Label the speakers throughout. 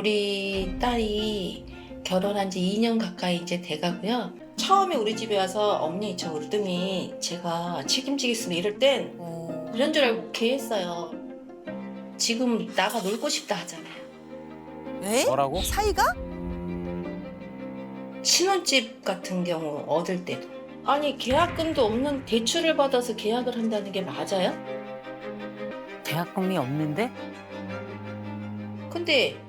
Speaker 1: 우리 딸이 결혼한 지 2년 가까이 이제 돼가고요. 처음에 우리 집에 와서 언니 저 으뜸이 제가 책임지겠으면 이럴 땐 그런 줄 알고 개했어요. 지금 나가 놀고 싶다 하잖아요.
Speaker 2: 에?
Speaker 3: 뭐라고?
Speaker 2: 사이가?
Speaker 1: 신혼집 같은 경우 얻을 때도. 아니 계약금도 없는 대출을 받아서 계약을 한다는 게 맞아요?
Speaker 4: 계약금이 없는데?
Speaker 1: 근데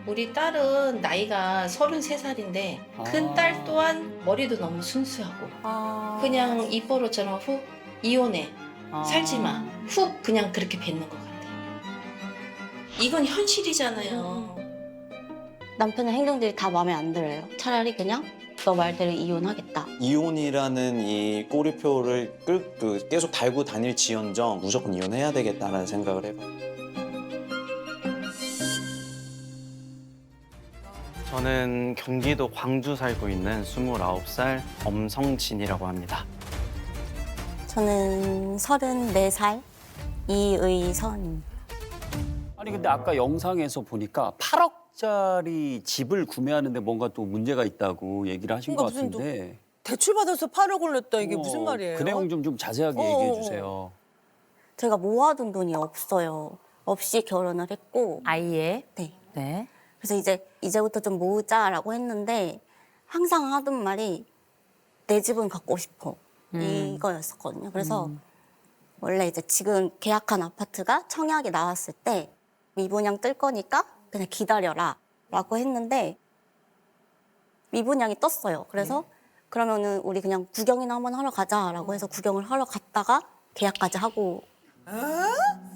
Speaker 1: 우리 딸은 나이가 33살인데 큰 딸 또한 머리도 너무 순수하고 그냥 입버릇처럼 훅 이혼해 살지 마 훅 그냥 그렇게 뱉는 것 같아요. 이건 현실이잖아요.
Speaker 5: 남편의 행동들이 다 마음에 안 들어요. 차라리 그냥 너 말대로 이혼하겠다.
Speaker 6: 이혼이라는 이 꼬리표를 계속 달고 다닐지언정 무조건 이혼해야 되겠다라는 생각을 해봐요.
Speaker 3: 저는 경기도 광주 살고 있는 29살 엄성진이라고 합니다.
Speaker 5: 저는 34살 이의선.
Speaker 7: 아니 근데 아까 영상에서 보니까 8억짜리 집을 구매하는데 뭔가 또 문제가 있다고 얘기를 하신 것
Speaker 2: 그러니까 무슨
Speaker 7: 같은데
Speaker 2: 대출 받아서 8억을 냈다 이게 무슨 말이에요?
Speaker 7: 그 내용 좀 자세하게 얘기해 주세요.
Speaker 5: 제가 모아둔 돈이 없어요. 없이 결혼을 했고.
Speaker 4: 아이의?
Speaker 5: 네.
Speaker 4: 네.
Speaker 5: 그래서 이제부터 좀 모으자라고 했는데 항상 하던 말이 내 집은 갖고 싶어. 이거였었거든요. 그래서 원래 이제 지금 계약한 아파트가 청약이 나왔을 때 미분양 뜰 거니까 그냥 기다려라 라고 했는데 미분양이 떴어요. 그래서 그러면은 우리 그냥 구경이나 한번 하러 가자라고 해서 구경을 하러 갔다가 계약까지 하고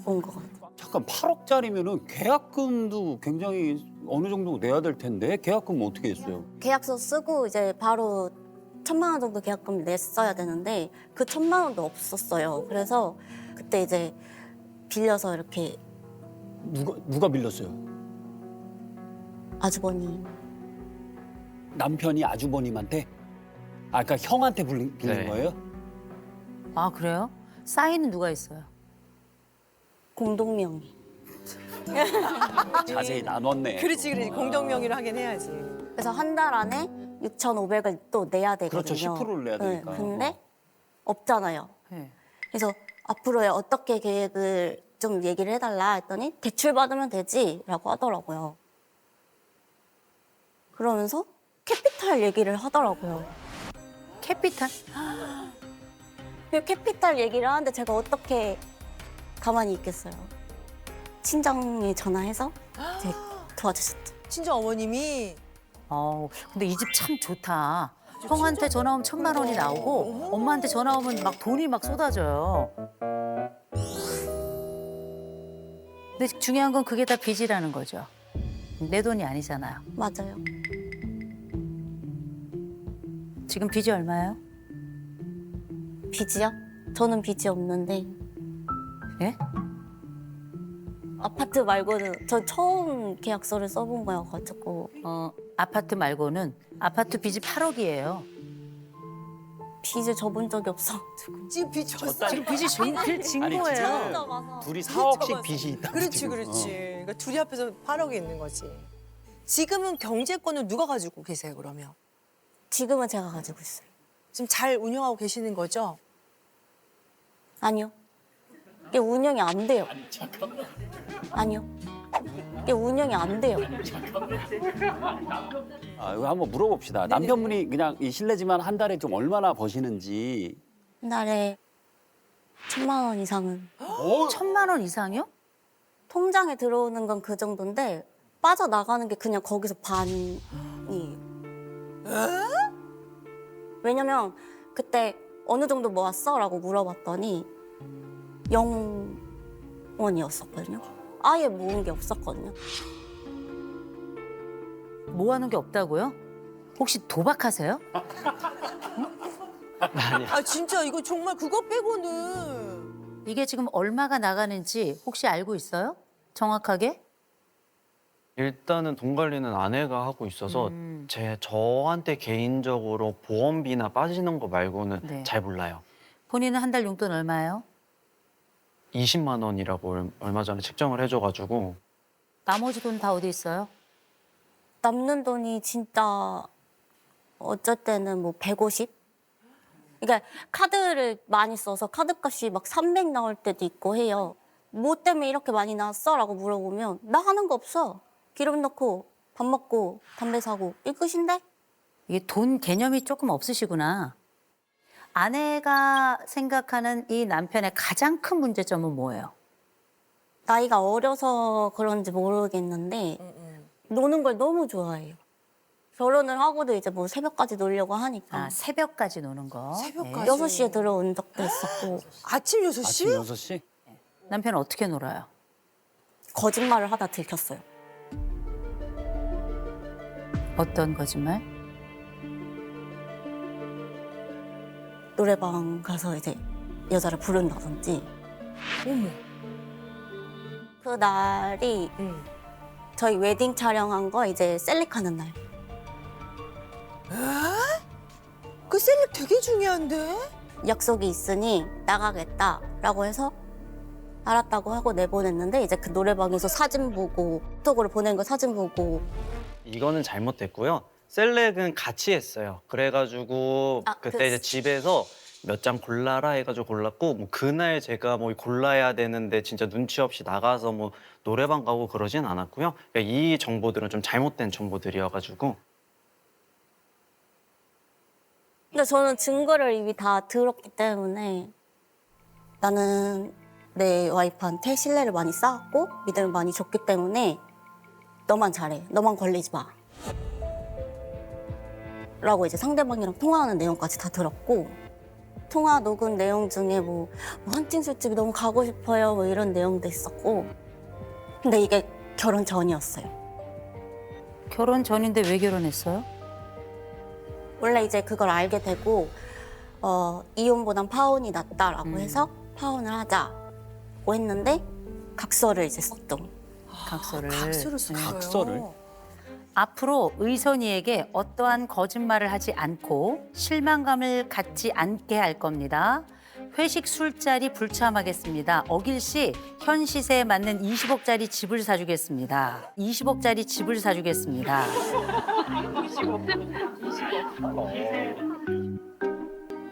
Speaker 5: 온 거 같아요.
Speaker 7: 잠깐 8억짜리면은 계약금도 굉장히 어느 정도 내야 될 텐데 계약금 어떻게 했어요?
Speaker 5: 계약서 쓰고 이제 바로 1,000만 원 정도 계약금 냈어야 되는데 그 1,000만 원도 없었어요. 그래서 그때 이제 빌려서 이렇게
Speaker 7: 누가 빌렸어요?
Speaker 5: 아주버님
Speaker 7: 남편이 아주버님한테? 아 그러니까 형한테 빌린
Speaker 3: 네.
Speaker 7: 거예요?
Speaker 4: 아, 그래요? 사인은 누가 있어요?
Speaker 5: 공동명의.
Speaker 7: 자세히 나눴네.
Speaker 2: 그렇지 공동명의로 하긴 해야지.
Speaker 5: 그래서 한 달 안에 6,500을 또 내야 되거든요.
Speaker 7: 그렇죠. 10%를 내야 되니까.
Speaker 5: 근데 없잖아요.
Speaker 4: 네.
Speaker 5: 그래서 앞으로의 어떻게 계획을 좀 얘기를 해달라 했더니 대출 받으면 되지라고 하더라고요. 그러면서 캐피탈 얘기를 하더라고요.
Speaker 4: 캐피탈?
Speaker 5: 그 캐피탈 얘기를 하는데 제가 어떻게 가만히 있겠어요. 친정에 전화해서 이제 도와주셨죠.
Speaker 2: 친정 어머님이
Speaker 4: 근데 이 집 참 좋다. 형한테 전화 오면 1,000만 원이 나오고 엄마한테 전화 오면 막 돈이 막 쏟아져요. 근데 중요한 건 그게 다 빚이라는 거죠. 내 돈이 아니잖아요.
Speaker 5: 맞아요.
Speaker 4: 지금 빚이 얼마예요?
Speaker 5: 빚이요? 저는 빚이 없는데
Speaker 4: 예?
Speaker 5: 아파트 말고는 저 처음 계약서를 써본 거여가지고
Speaker 4: 아파트 말고는 아파트 빚이 8억이에요.
Speaker 5: 빚을 져본 적이 없어가지고.
Speaker 2: 지금 빚 졌어.
Speaker 4: 지금 빚이 진
Speaker 7: 아니,
Speaker 4: 거예요.
Speaker 7: 둘이 4억씩 빚이 있다.
Speaker 2: 그렇지. 그러니까 둘이 합해서 8억이 있는 거지. 지금은 경제권을 누가 가지고 계세요 그러면?
Speaker 5: 지금은 제가 가지고 있어요.
Speaker 2: 지금 잘 운영하고 계시는 거죠?
Speaker 5: 아니요. 이게 운영이 안 돼요. 아니요. 이게 운영이 안 돼요.
Speaker 7: 아, 이거 한번 물어봅시다. 남편분이 그냥 실례지만 한 달에 좀 얼마나 버시는지.
Speaker 5: 한 달에 1,000만 원 이상은.
Speaker 4: 1,000만 원 이상이요?
Speaker 5: 통장에 들어오는 건 그 정도인데 빠져나가는 게 그냥 거기서 반이에요. 왜냐면 그때 어느 정도 모았어? 라고 물어봤더니 0원이었었거든요. 아예 모은 게 없었거든요.
Speaker 4: 모아놓은 게 없다고요? 혹시 도박하세요?
Speaker 2: 아 진짜 이거 정말 그거 빼고는
Speaker 4: 이게 지금 얼마가 나가는지 혹시 알고 있어요? 정확하게?
Speaker 3: 일단은 돈 관리는 아내가 하고 있어서 저한테 개인적으로 보험비나 빠지는 거 말고는
Speaker 4: 네.
Speaker 3: 잘 몰라요.
Speaker 4: 본인은 한 달 용돈 얼마예요?
Speaker 3: 20만 원이라고 얼마 전에 책정을 해줘가지고
Speaker 4: 나머지 돈 다 어디 있어요?
Speaker 5: 남는 돈이 진짜 어쩔 때는 뭐 150? 그러니까 카드를 많이 써서 카드값이 막 300 나올 때도 있고 해요. 뭐 때문에 이렇게 많이 나왔어? 라고 물어보면 나 하는 거 없어. 기름 넣고 밥 먹고 담배 사고 이 끝인데?
Speaker 4: 이게 돈 개념이 조금 없으시구나. 아내가 생각하는 이 남편의 가장 큰 문제점은 뭐예요?
Speaker 5: 나이가 어려서 그런지 모르겠는데 노는 걸 너무 좋아해요. 결혼을 하고도 이제 뭐 새벽까지 놀려고 하니까
Speaker 4: 아, 새벽까지 노는 거.
Speaker 2: 새벽까지.
Speaker 5: 6시에 들어온 적도 있었고
Speaker 2: 아침 6시?
Speaker 7: 아침 6시?
Speaker 4: 남편은 어떻게 놀아요?
Speaker 5: 거짓말을 하다 들켰어요.
Speaker 4: 어떤 거짓말?
Speaker 5: 노래방 가서 이제 여자를 부른다든지.
Speaker 2: 어머.
Speaker 5: 그 날이
Speaker 2: 응.
Speaker 5: 저희 웨딩 촬영한 거 이제 셀렉하는 날.
Speaker 2: 그 셀렉 되게 중요한데?
Speaker 5: 약속이 있으니 나가겠다라고 해서 알았다고 하고 내보냈는데 이제 그 노래방에서 사진 보고 톡으로 보낸 거 사진 보고
Speaker 3: 이거는 잘못됐고요. 셀렉은 같이 했어요. 그래가지고
Speaker 5: 아,
Speaker 3: 그때
Speaker 5: 그-
Speaker 3: 이제 집에서 몇 장 골라라 해가지고 골랐고 뭐 그날 제가 뭐 골라야 되는데 진짜 눈치 없이 나가서 뭐 노래방 가고 그러진 않았고요. 그러니까 이 정보들은 좀 잘못된 정보들이어가지고
Speaker 5: 근데 저는 증거를 이미 다 들었기 때문에 나는 내 와이프한테 신뢰를 많이 쌓았고 믿음을 많이 줬기 때문에 너만 잘해. 너만 걸리지 마. 라고 이제 상대방이랑 통화하는 내용까지 다 들었고 통화 녹음 내용 중에 뭐 헌팅 술집이 너무 가고 싶어요 뭐 이런 내용도 있었고 근데 이게 결혼 전이었어요.
Speaker 4: 결혼 전인데 왜 결혼했어요?
Speaker 5: 원래 이제 그걸 알게 되고 이혼보단 파혼이 낫다라고 해서 파혼을 하자고 했는데 각서를 이제 썼던.
Speaker 4: 각서를.
Speaker 2: 각서를 썼어요.
Speaker 7: 각서를?
Speaker 4: 앞으로 의선이에게 어떠한 거짓말을 하지 않고 실망감을 갖지 않게 할 겁니다. 회식 술자리 불참하겠습니다. 어길 씨, 현 시세에 맞는 20억짜리 집을 사주겠습니다. 20억짜리 집을 사주겠습니다.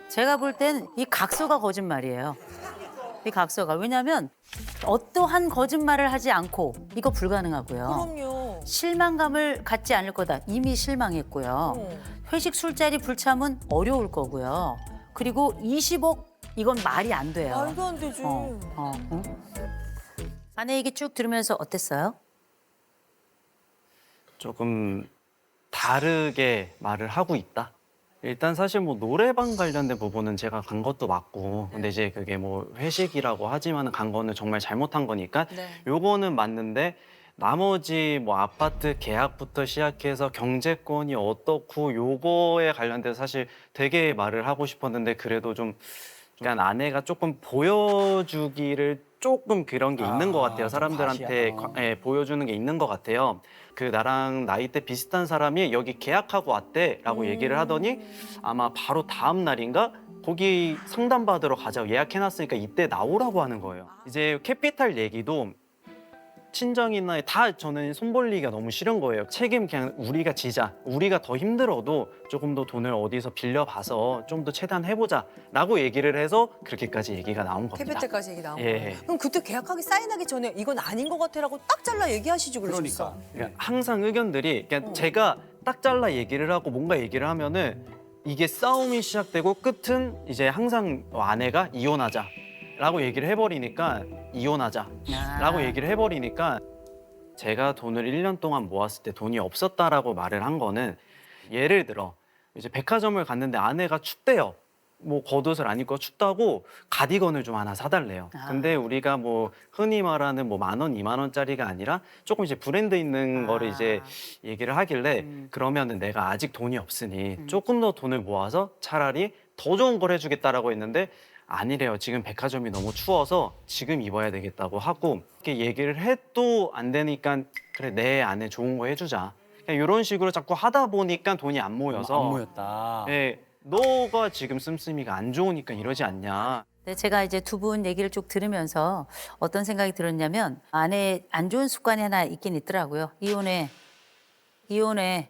Speaker 4: 제가 볼 땐 이 각서가 거짓말이에요. 이 각서가. 왜냐하면 어떠한 거짓말을 하지 않고 이거 불가능하고요.
Speaker 2: 그럼요.
Speaker 4: 실망감을 갖지 않을 거다. 이미 실망했고요. 회식 술자리 불참은 어려울 거고요. 그리고 20억 이건 말이 안 돼요.
Speaker 2: 말도 안 되지.
Speaker 4: 응? 아내 얘기 쭉 들으면서 어땠어요?
Speaker 3: 조금 다르게 말을 하고 있다. 일단 사실 뭐 노래방 관련된 부분은 제가 간 것도 맞고 근데 이제 그게 뭐 회식이라고 하지만 간 거는 정말 잘못한 거니까 요거는 맞는데 나머지 뭐 아파트 계약부터 시작해서 경제권이 어떻고 요거에 관련돼서 사실 되게 말을 하고 싶었는데 그래도 좀 그러니까 아내가 조금 보여주기를 조금 그런 게 있는 것 같아요.
Speaker 7: 좀
Speaker 3: 사람들한테
Speaker 7: 과시하다.
Speaker 3: 예, 보여주는 게 있는 것 같아요. 그 나랑 나이대 비슷한 사람이 여기 계약하고 왔대라고 얘기를 하더니 아마 바로 다음 날인가 거기 상담받으러 가자고 예약해놨으니까 이때 나오라고 하는 거예요. 이제 캐피탈 얘기도 친정이나 다 저는 손벌리기가 너무 싫은 거예요. 책임 그냥 우리가 지자. 우리가 더 힘들어도 조금 더 돈을 어디서 빌려봐서 좀 더 최대한 해보자라고 얘기를 해서 그렇게까지 얘기가 나온 겁니다.
Speaker 2: 캐피탈까지 얘기 나온
Speaker 3: 예.
Speaker 2: 거예요. 그럼 그때 계약하기 사인하기 전에 이건 아닌 것 같아라고 딱 잘라 얘기하시지 그러셨어.
Speaker 7: 그러니까.
Speaker 3: 그러니까 항상 의견들이 그냥 제가 딱 잘라 얘기를 하고 뭔가 얘기를 하면은 이게 싸움이 시작되고 끝은 이제 항상 아내가 이혼하자라고 얘기를 해버리니까 이혼하자라고 얘기를 해버리니까 제가 돈을 1년 동안 모았을 때 돈이 없었다라고 말을 한 거는 예를 들어 이제 백화점을 갔는데 아내가 춥대요. 뭐 겉옷을 안 입고 춥다고 가디건을 좀 하나 사달래요. 근데 우리가 뭐 흔히 말하는 뭐 10,000원, 20,000원짜리가 아니라 조금 이제 브랜드 있는 거를 이제 얘기를 하길래 그러면은 내가 아직 돈이 없으니 조금 더 돈을 모아서 차라리 더 좋은 걸 해주겠다라고 했는데 아니래요. 지금 백화점이 너무 추워서 지금 입어야 되겠다고 하고 이렇게 얘기를 해도 안 되니까 그래 내 아내 좋은 거 해주자. 그냥 이런 식으로 자꾸 하다 보니까 돈이 안 모여서
Speaker 7: 안 모였다.
Speaker 3: 예, 너가 지금 씀씀이가 안 좋으니까 이러지 않냐.
Speaker 4: 네, 제가 이제 두 분 얘기를 쭉 들으면서 어떤 생각이 들었냐면 아내 안 좋은 습관이 하나 있긴 있더라고요. 이혼에 이혼해.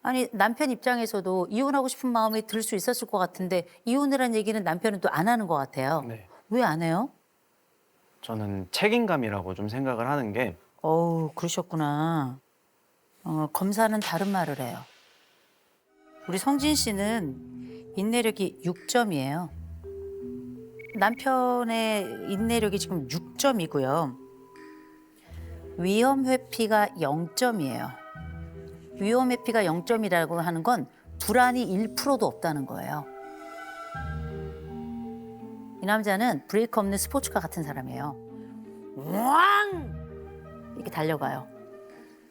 Speaker 4: 아니 남편 입장에서도 이혼하고 싶은 마음이 들 수 있었을 것 같은데 이혼이라는 얘기는 남편은 또 안 하는 것 같아요.
Speaker 3: 네.
Speaker 4: 왜 안 해요?
Speaker 3: 저는 책임감이라고 좀 생각을 하는 게
Speaker 4: 어우, 그러셨구나. 검사는 다른 말을 해요. 우리 성진 씨는 인내력이 6점이에요. 남편의 인내력이 지금 6점이고요. 위험 회피가 0점이에요. 위험 회피가 0점이라고 하는 건 불안이 1%도 없다는 거예요. 이 남자는 브레이크 없는 스포츠카 같은 사람이에요. 왕! 이렇게 달려가요.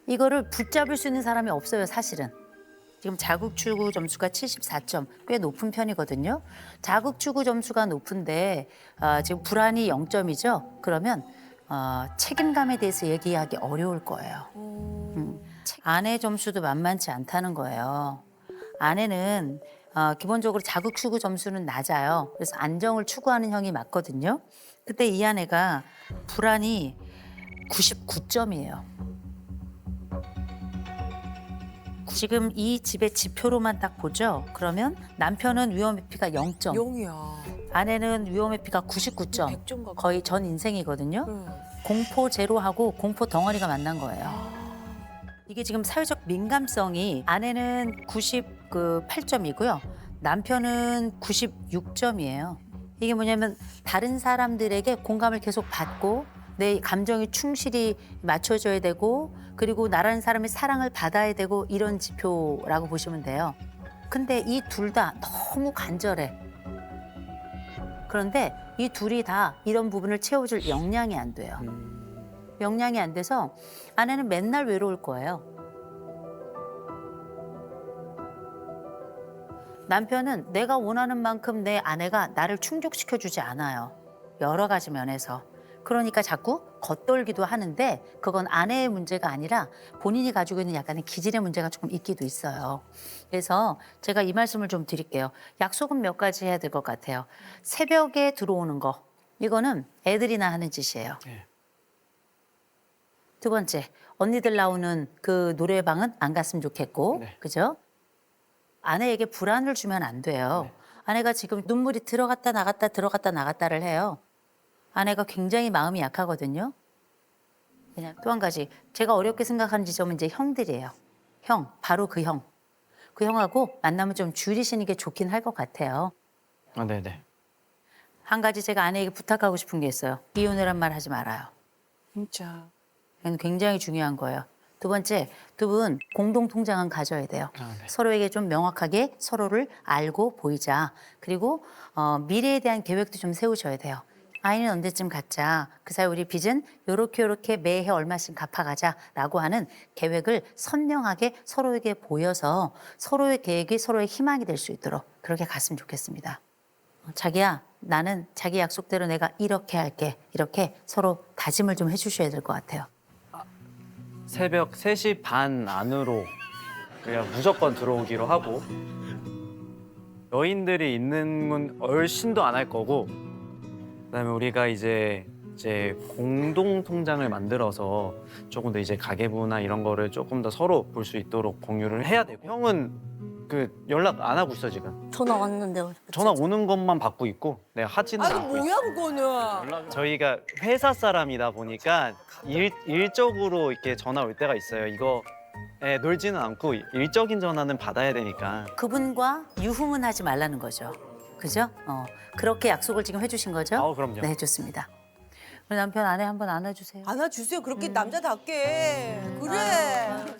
Speaker 4: 이거를 붙잡을 수 있는 사람이 없어요, 사실은. 지금 자국추구 점수가 74점, 꽤 높은 편이거든요. 자국추구 점수가 높은데 지금 불안이 0점이죠. 그러면 책임감에 대해서 얘기하기 어려울 거예요. 아내 점수도 만만치 않다는 거예요. 아내는 기본적으로 자국추구 점수는 낮아요. 그래서 안정을 추구하는 형이 맞거든요. 그때 이 아내가 불안이 99점이에요. 지금 이 집의 지표로만 딱 보죠. 그러면 남편은 위험 회피가 0점,
Speaker 2: 용이야.
Speaker 4: 아내는 위험 회피가 99점,
Speaker 2: 100점 가까이.
Speaker 4: 거의 전 인생이거든요.
Speaker 2: 응.
Speaker 4: 공포 제로하고 공포 덩어리가 만난 거예요. 이게 지금 사회적 민감성이 아내는 98점이고요. 남편은 96점이에요. 이게 뭐냐면 다른 사람들에게 공감을 계속 받고 내 감정이 충실히 맞춰줘야 되고 그리고 나라는 사람의 사랑을 받아야 되고 이런 지표라고 보시면 돼요. 근데 이 둘 다 너무 간절해. 그런데 이 둘이 다 이런 부분을 채워줄 역량이 안 돼요. 역량이 안 돼서 아내는 맨날 외로울 거예요. 남편은 내가 원하는 만큼 내 아내가 나를 충족시켜주지 않아요. 여러 가지 면에서. 그러니까 자꾸 겉돌기도 하는데 그건 아내의 문제가 아니라 본인이 가지고 있는 약간의 기질의 문제가 조금 있기도 있어요. 그래서 제가 이 말씀을 좀 드릴게요. 약속은 몇 가지 해야 될 것 같아요. 새벽에 들어오는 거. 이거는 애들이나 하는 짓이에요.
Speaker 3: 네.
Speaker 4: 두 번째, 언니들 나오는 그 노래방은 안 갔으면 좋겠고,
Speaker 3: 네.
Speaker 4: 그죠? 아내에게 불안을 주면 안 돼요.
Speaker 3: 네.
Speaker 4: 아내가 지금 눈물이 들어갔다 나갔다 들어갔다 나갔다를 해요. 아내가 굉장히 마음이 약하거든요. 그냥 또 한 가지, 제가 어렵게 생각하는 지점은 이제 형들이에요. 형, 바로 그 형. 그 형하고 만나면 좀 줄이시는 게 좋긴 할 것 같아요.
Speaker 3: 네네.
Speaker 4: 한 가지 제가 아내에게 부탁하고 싶은 게 있어요. 이혼이란 말 하지 말아요.
Speaker 2: 진짜.
Speaker 4: 이건 굉장히 중요한 거예요. 두 번째, 두 분 공동 통장은 가져야 돼요.
Speaker 3: 네.
Speaker 4: 서로에게 좀 명확하게 서로를 알고 보이자. 그리고 미래에 대한 계획도 좀 세우셔야 돼요. 아이는 언제쯤 갖자. 그 사이 우리 빚은 요렇게 매해 얼마씩 갚아가자라고 하는 계획을 선명하게 서로에게 보여서 서로의 계획이 서로의 희망이 될 수 있도록 그렇게 갔으면 좋겠습니다. 자기야, 나는 자기 약속대로 내가 이렇게 할게. 이렇게 서로 다짐을 좀 해주셔야 될 것 같아요.
Speaker 3: 새벽 3시 반 안으로 그냥 무조건 들어오기로 하고 여인들이 있는 건 얼씬도 안 할 거고 그다음에 우리가 이제 공동 통장을 만들어서 조금 더 이제 가계부나 이런 거를 조금 더 서로 볼 수 있도록 공유를 해야 되고 형은 그 연락 안 하고 있어 지금.
Speaker 5: 전화 왔는데요.
Speaker 3: 전화 오는 것만 받고 있고 내가 하지는
Speaker 2: 아니
Speaker 3: 않고 있어.
Speaker 2: 뭐야 그거는.
Speaker 3: 저희가 회사 사람이다 보니까 일적으로 이렇게 전화 올 때가 있어요. 이거 놀지는 않고 일적인 전화는 받아야 되니까.
Speaker 4: 그분과 유흥은 하지 말라는 거죠. 그죠? 그렇게 약속을 지금 해주신 거죠?
Speaker 3: 그럼요.
Speaker 4: 네, 좋습니다. 우리 남편 아내 한번 안아주세요.
Speaker 2: 안아주세요. 그렇게 남자답게. 그래.